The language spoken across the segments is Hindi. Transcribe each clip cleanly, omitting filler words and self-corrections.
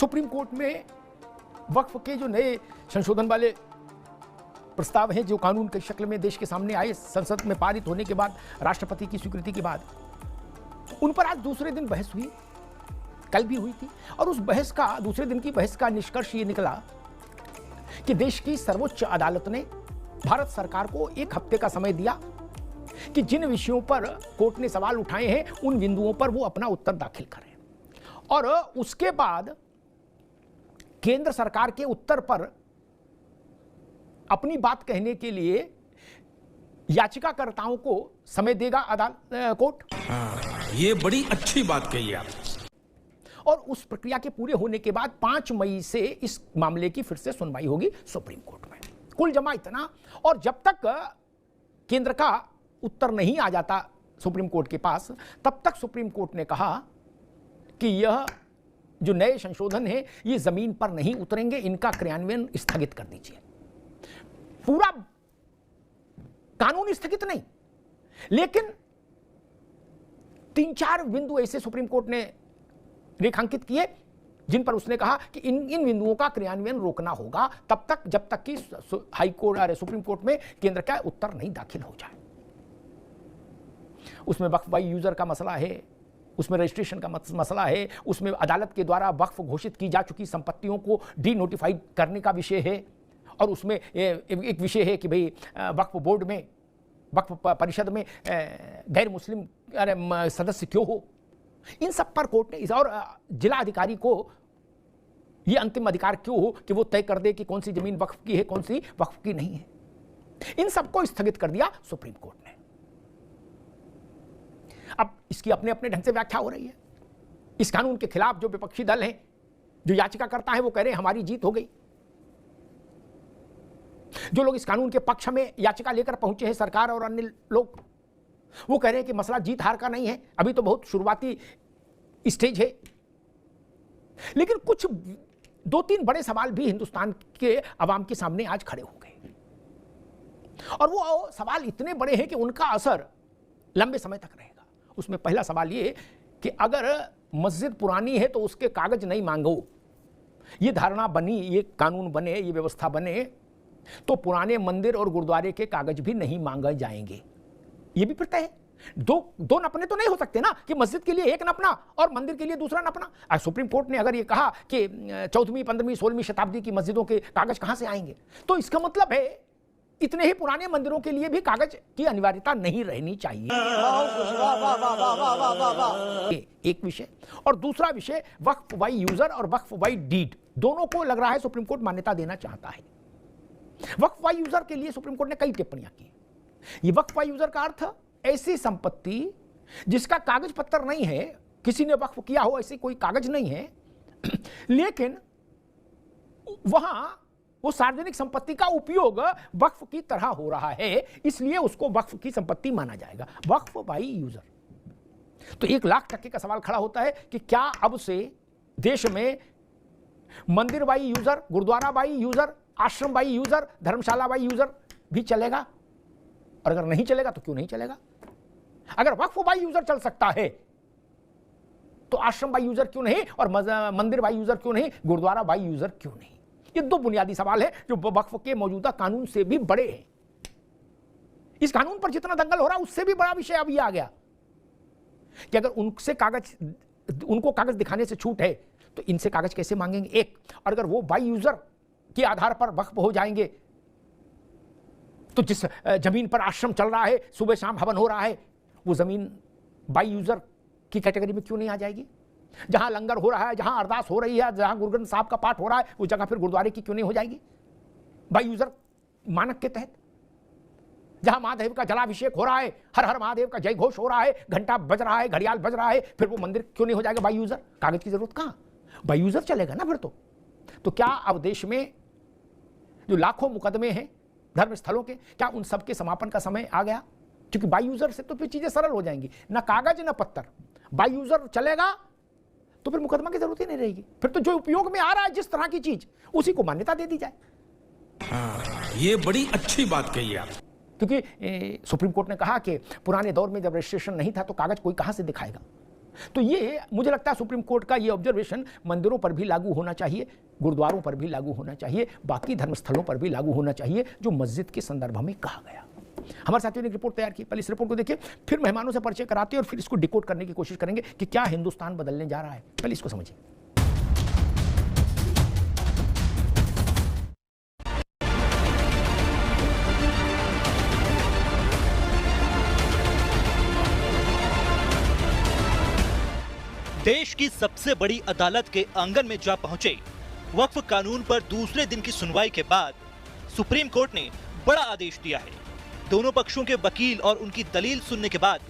सुप्रीम कोर्ट में वक्फ के जो नए संशोधन वाले प्रस्ताव हैं, जो कानून की शक्ल में देश के सामने आए, संसद में पारित होने के बाद, राष्ट्रपति की स्वीकृति के बाद, उन पर आज दूसरे दिन बहस हुई, कल भी हुई थी। और उस बहस का, दूसरे दिन की बहस का निष्कर्ष ये निकला कि देश की सर्वोच्च अदालत ने भारत सरकार को 1 हफ्ते का समय दिया कि जिन विषयों पर कोर्ट ने सवाल उठाए हैं उन बिंदुओं पर वो अपना उत्तर दाखिल करें। और उसके बाद केंद्र सरकार के उत्तर पर अपनी बात कहने के लिए याचिकाकर्ताओं को समय देगा अदालत, कोर्ट। ये बड़ी अच्छी बात कही आप। और उस प्रक्रिया के पूरे होने के बाद 5 मई से इस मामले की फिर से सुनवाई होगी सुप्रीम कोर्ट में। कुल जमा इतना, और जब तक केंद्र का उत्तर नहीं आ जाता सुप्रीम कोर्ट के पास, तब तक सुप्रीम कोर्ट ने कहा कि यह जो नए संशोधन है ये जमीन पर नहीं उतरेंगे, इनका क्रियान्वयन स्थगित कर दीजिए। पूरा कानून स्थगित नहीं, लेकिन 3-4 बिंदु ऐसे सुप्रीम कोर्ट ने रेखांकित किए जिन पर उसने कहा कि इन बिंदुओं का क्रियान्वयन रोकना होगा तब तक, जब तक कि हाई कोर्ट, सुप्रीम कोर्ट में केंद्र का उत्तर नहीं दाखिल हो जाए। उसमें वक्फ बाई यूजर का मसला है, उसमें रजिस्ट्रेशन का मसला है, उसमें अदालत के द्वारा वक्फ घोषित की जा चुकी संपत्तियों को डी नोटिफाइड करने का विषय है, और उसमें एक विषय है कि भाई वक्फ बोर्ड में, वक्फ परिषद में गैर मुस्लिम सदस्य क्यों हो। इन सब पर कोर्ट ने, और जिला अधिकारी को यह अंतिम अधिकार क्यों हो कि वो तय कर दे कि कौन सी जमीन वक्फ की है, कौन सी वक्फ की नहीं है। इन सबको स्थगित कर दिया सुप्रीम कोर्ट ने। अब इसकी अपने अपने ढंग से व्याख्या हो रही है। इस कानून के खिलाफ जो विपक्षी दल हैं, जो याचिका करता है, वो कह रहे हैं हमारी जीत हो गई। जो लोग इस कानून के पक्ष में याचिका लेकर पहुंचे हैं, सरकार और अन्य लोग, वो कह रहे हैं कि मसला जीत हार का नहीं है, अभी तो बहुत शुरुआती स्टेज है। लेकिन कुछ 2-3 बड़े सवाल भी हिंदुस्तान के अवाम के सामने आज खड़े हो गए, और वो सवाल इतने बड़े हैं कि उनका असर लंबे समय तक रहेगा। उसमें पहला सवाल ये कि अगर मस्जिद पुरानी है तो उसके कागज नहीं मांगो, ये धारणा बनी, ये कानून बने, ये व्यवस्था बने, तो पुराने मंदिर और गुरुद्वारे के कागज भी नहीं मांगे जाएंगे। ये भी प्रथा है। दो नपने तो नहीं हो सकते ना, कि मस्जिद के लिए एक नपना और मंदिर के लिए दूसरा नपना। सुप्रीम कोर्ट ने अगर ये कहा कि 14वीं, 15वीं, 16वीं शताब्दी की मस्जिदों के कागज कहां से आएंगे, तो इसका मतलब है इतने ही पुराने मंदिरों के लिए भी कागज की अनिवार्यता नहीं रहनी चाहिए। एक विषय। और दूसरा विषय वक्फ बाई यूजर और वक्फ बाई डीड, दोनों को लग रहा है सुप्रीम कोर्ट मान्यता देना चाहता है। वक्फ बाई यूजर के लिए सुप्रीम कोर्ट ने कई टिप्पणियां की। ये वक्फ बाई यूजर का अर्थ ऐसी संपत्ति जिसका कागज पत्र नहीं है, किसी ने वक्फ किया हो, ऐसी कोई कागज नहीं है, लेकिन वहां वो सार्वजनिक संपत्ति का उपयोग वक्फ की तरह हो रहा है, इसलिए उसको वक्फ की संपत्ति माना जाएगा, वक्फ बाई यूजर। तो 1,00,000 का सवाल खड़ा होता है कि क्या अब से देश में मंदिर बाई यूजर, गुरुद्वारा बाई यूजर, आश्रम बाई यूजर, धर्मशाला बाई यूजर भी चलेगा? और अगर नहीं चलेगा तो क्यों नहीं चलेगा? अगर वक्फ बाई यूजर चल सकता है तो आश्रम बाई यूजर क्यों नहीं, और मंदिर बाई यूजर क्यों नहीं, गुरुद्वारा बाई यूजर क्यों नहीं? ये 2 बुनियादी सवाल है जो वक्फ के मौजूदा कानून से भी बड़े हैं। इस कानून पर जितना दंगल हो रहा है उससे भी बड़ा विषय अब ये आ गया कि अगर उनको कागज दिखाने से छूट है तो इनसे कागज कैसे मांगेंगे? एक, और अगर वो बाई यूजर के आधार पर वक्फ हो जाएंगे तो जिस जमीन पर आश्रम चल रहा है, सुबह शाम हवन हो रहा है, वो जमीन बाई यूजर की कैटेगरी में क्यों नहीं आ जाएगी? जहां लंगर हो रहा है, जहां अरदास हो रही है, जहां गुरु ग्रंथ साहब का पाठ हो रहा है, वो जगह फिर गुरुद्वारे की क्यों नहीं हो जाएगी बाई यूजर मानक के तहत? जहां महादेव का जलाभिषेक हो रहा है, हर हर महादेव का जय घोष हो रहा है, घंटा बज रहा है, घड़ियाल बज रहा है, फिर वो मंदिर क्यों नहीं हो जाएगा बाई यूजर? कागज की जरूरत कहां, बाई यूजर चलेगा ना फिर तो क्या अब देश में जो लाखों मुकदमे हैं धर्म स्थलों के, क्या उन सब के समापन का समय आ गया? क्योंकि बाई यूजर से तो फिर चीजें सरल हो जाएंगी, ना कागज ना पत्थर। बाई यूजर चलेगा तो फिर मुकदमा की जरूरत ही नहीं रहेगी। फिर तो जो उपयोग में आ रहा है जिस तरह की चीज, उसी को मान्यता दे दी जाए। ये बड़ी अच्छी बात कही आप। क्योंकि सुप्रीम कोर्ट ने कहा कि पुराने दौर में जब रजिस्ट्रेशन नहीं था तो कागज कोई कहां से दिखाएगा, तो ये मुझे लगता है सुप्रीम कोर्ट का ये ऑब्जर्वेशन मंदिरों पर भी लागू होना चाहिए, गुरुद्वारों पर भी लागू होना चाहिए, बाकी धर्मस्थलों पर भी लागू होना चाहिए, जो मस्जिद के संदर्भ में कहा गया। हमारे साथियों ने एक रिपोर्ट तैयार की, पहले इस रिपोर्ट को देखिए, फिर मेहमानों से परिचय कराते हैं और फिर इसको डिकोड करने की कोशिश करेंगे कि क्या हिंदुस्तान बदलने जा रहा है। पहले इसको समझिए। देश की सबसे बड़ी अदालत के आंगन में जा पहुंचे वक्फ कानून पर दूसरे दिन की सुनवाई के बाद सुप्रीम कोर्ट ने बड़ा आदेश दिया है। दोनों पक्षों के वकील और उनकी दलील सुनने के बाद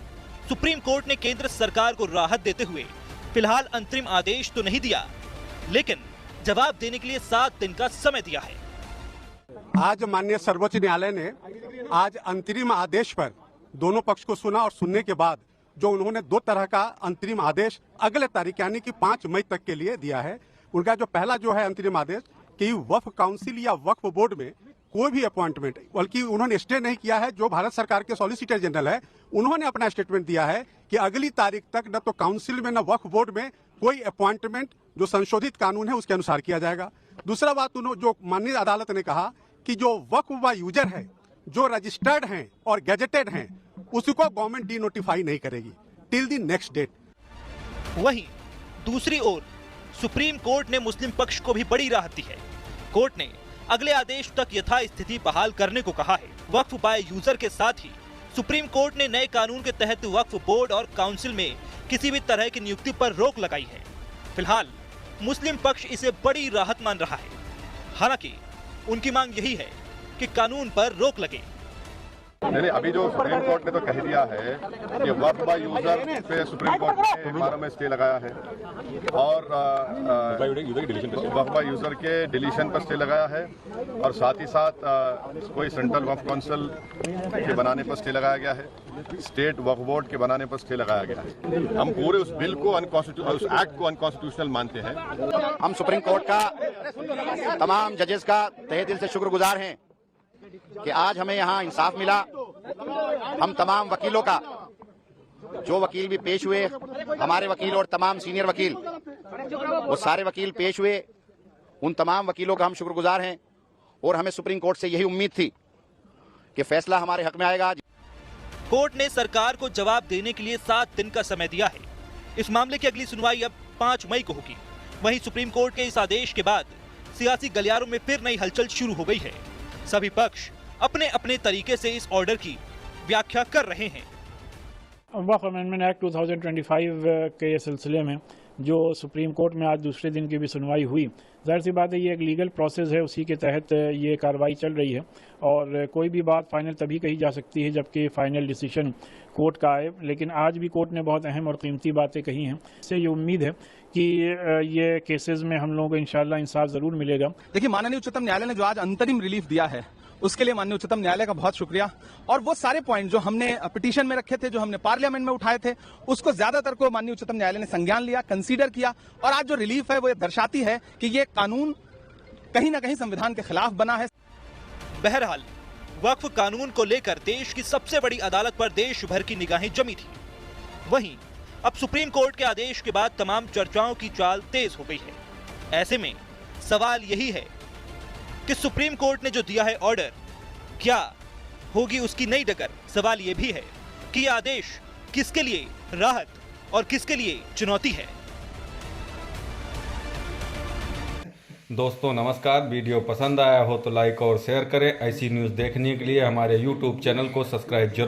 सुप्रीम कोर्ट ने केंद्र सरकार को राहत देते हुए फिलहाल अंतरिम आदेश तो नहीं दिया, लेकिन जवाब देने के लिए 7 दिन का समय दिया है। आज माननीय सर्वोच्च न्यायालय ने आज अंतरिम आदेश पर दोनों पक्ष को सुना और सुनने के बाद जो उन्होंने 2 तरह का अंतरिम आदेश अगले तारीख यानी कि 5 मई तक के लिए दिया है। उनका जो पहला जो है अंतरिम आदेश कि वक्फ काउंसिल या वक्फ बोर्ड में कोई भी अपॉइंटमेंट, बल्कि उन्होंने स्टे नहीं किया है, जो भारत सरकार के सॉलिसिटर जनरल है उन्होंने अपना स्टेटमेंट दिया है कि अगली तारीख तक न तो काउंसिल में न वक्फ बोर्ड में कोई अपॉइंटमेंट जो संशोधित कानून है उसके अनुसार किया जाएगा। दूसरा बात जो माननीय अदालत ने कहा कि जो वक्फ व यूजर है जो रजिस्टर्ड हैं और गैजेटेड हैं उसको गवर्नमेंट डी नोटिफाई नहीं करेगी टिल द नेक्स्ट डेट। वहीं दूसरी ओर सुप्रीम कोर्ट ने मुस्लिम पक्ष को भी बड़ी राहत दी है। कोर्ट ने अगले आदेश तक यथास्थिति बहाल करने को कहा है। वक्फ बाय यूजर के साथ ही सुप्रीम कोर्ट ने नए कानून के तहत वक्फ बोर्ड और काउंसिल में किसी भी तरह की नियुक्ति पर रोक लगाई है। फिलहाल मुस्लिम पक्ष इसे बड़ी राहत मान रहा है। हालांकि उनकी मांग यही है कि कानून पर रोक लगे। नहीं, अभी जो सुप्रीम कोर्ट ने तो कह दिया है कि वक्फ बाय यूजर पे सुप्रीम कोर्ट ने 12 में स्टे लगाया है और वक्फ बाय यूजर के डिलीशन पर स्टे लगाया है और साथ ही साथ कोई सेंट्रल वक्फ काउंसिल के बनाने पर स्टे लगाया गया है, स्टेट वक्फ बोर्ड के बनाने पर स्टे लगाया गया है। हम पूरे उस बिल को उस एक्ट को अनकॉन्स्टिट्यूशनल मानते हैं। हम सुप्रीम कोर्ट का तमाम जजेस का तहे दिल से शुक्रगुजार हैं कि आज हमें यहाँ इंसाफ मिला। हम तमाम वकीलों का, जो वकील भी पेश हुए, हमारे वकील और तमाम सीनियर वकील, वो सारे वकील पेश हुए, उन तमाम वकीलों का हम शुक्रगुजार हैं और हमें सुप्रीम कोर्ट से यही उम्मीद थी कि फैसला हमारे हक में आएगा। कोर्ट ने सरकार को जवाब देने के लिए 7 दिन का समय दिया है। इस मामले की अगली सुनवाई अब 5 मई को होगी। वहीं सुप्रीम कोर्ट के इस आदेश के बाद सियासी गलियारों में फिर नई हलचल शुरू हो गई है। सभी पक्ष अपने अपने तरीके से इस ऑर्डर की व्याख्या कर रहे हैं। वक्फ अमेंडमेंट एक्ट 2025 के सिलसिले में जो सुप्रीम कोर्ट में आज दूसरे दिन की भी सुनवाई हुई, जाहिर सी बात है ये एक लीगल प्रोसेस है, उसी के तहत ये कार्रवाई चल रही है और कोई भी बात फाइनल तभी कही जा सकती है जबकि फाइनल डिसीजन कोर्ट का आए। लेकिन आज भी कोर्ट ने बहुत अहम और कीमती बातें कही हैं। इससे ये उम्मीद है कि ये केसेस में हम लोगों को इंशाल्लाह इंसाफ जरूर मिलेगा। देखिए, माननीय उच्चतम न्यायालय ने जो आज अंतरिम रिलीफ दिया है उसके लिए माननीय उच्चतम न्यायालय का बहुत शुक्रिया। और वो सारे पॉइंट जो हमने पिटीशन में रखे थे, जो हमने पार्लियामेंट में उठाए थे, उसको ज्यादातर को माननीय उच्चतम न्यायालय ने संज्ञान लिया, कंसीडर किया और आज जो रिलीफ है वो दर्शाती है कि ये कानून कहीं ना कहीं संविधान के खिलाफ बना है। बहरहाल वक्फ कानून को लेकर देश की सबसे बड़ी अदालत पर देश भर की निगाहें जमी थी। वहीं अब सुप्रीम कोर्ट के आदेश के बाद तमाम चर्चाओं की चाल तेज हो गई है। ऐसे में सवाल यही है कि सुप्रीम कोर्ट ने जो दिया है ऑर्डर, क्या होगी उसकी नई डगर? सवाल यह भी है कि यह आदेश किसके लिए राहत और किसके लिए चुनौती है। दोस्तों नमस्कार, वीडियो पसंद आया हो तो लाइक और शेयर करें। ऐसी न्यूज़ देखने के लिए हमारे YouTube चैनल को सब्सक्राइब जरूर